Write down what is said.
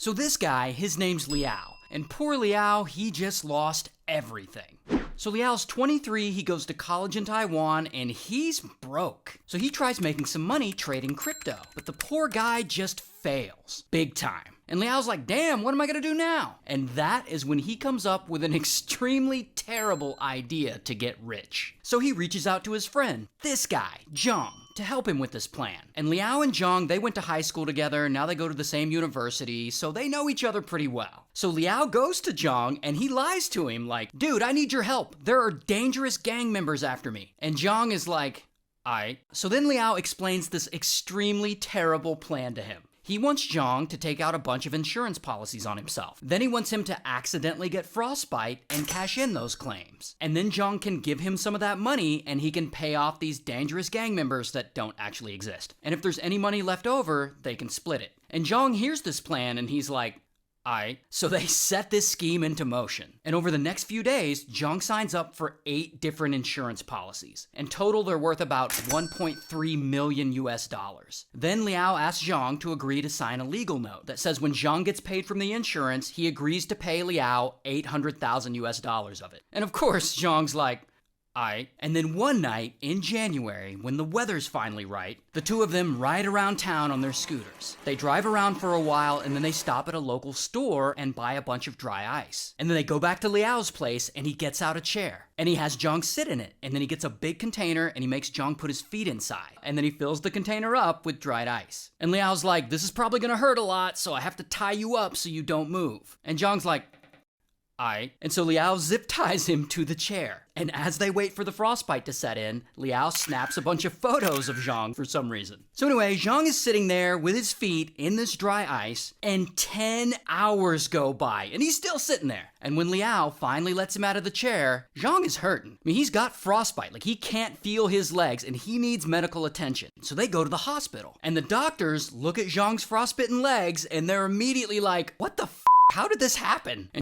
So this guy, his name's Liao, and poor Liao, he just lost everything. So Liao's 23, he goes to college in Taiwan, and he's broke. So he tries making some money trading crypto, but the poor guy just fails, big time. And Liao's like, damn, what am I gonna do now? And that is when he comes up with an extremely terrible idea to get rich. So he reaches out to his friend, this guy, Zhang, to help him with this plan. And Liao and Zhang, they went to high school together, now they go to the same university, so they know each other pretty well. So Liao goes to Zhang and he lies to him like, dude, I need your help. There are dangerous gang members after me. And Zhang is like, aight. So then Liao explains this extremely terrible plan to him. He wants Zhang to take out a bunch of insurance policies on himself. Then he wants him to accidentally get frostbite and cash in those claims. And then Zhang can give him some of that money and he can pay off these dangerous gang members that don't actually exist. And if there's any money left over, they can split it. And Zhang hears this plan and he's like, aight. So they set this scheme into motion. And over the next few days, Zhang signs up for 8 different insurance policies. In total, they're worth about 1.3 million US dollars. Then Liao asks Zhang to agree to sign a legal note that says when Zhang gets paid from the insurance, he agrees to pay Liao 800,000 US dollars of it. And of course, Zhang's like, aight. And then one night in January, when the weather's finally right, the two of them ride around town on their scooters. They drive around for a while and then they stop at a local store and buy a bunch of dry ice. And then they go back to Liao's place and he gets out a chair. And he has Zhang sit in it. And then he gets a big container and he makes Zhang put his feet inside. And then he fills the container up with dried ice. And Liao's like, this is probably gonna hurt a lot, so I have to tie you up so you don't move. And Zhang's like, aight. And so Liao zip ties him to the chair. And as they wait for the frostbite to set in, Liao snaps a bunch of photos of Zhang for some reason. So anyway, Zhang is sitting there with his feet in this dry ice, and 10 hours go by, and he's still sitting there. And when Liao finally lets him out of the chair, Zhang is hurting. I mean, he's got frostbite, like he can't feel his legs, and he needs medical attention. So they go to the hospital. And the doctors look at Zhang's frostbitten legs, and they're immediately like, what the f***? How did this happen? And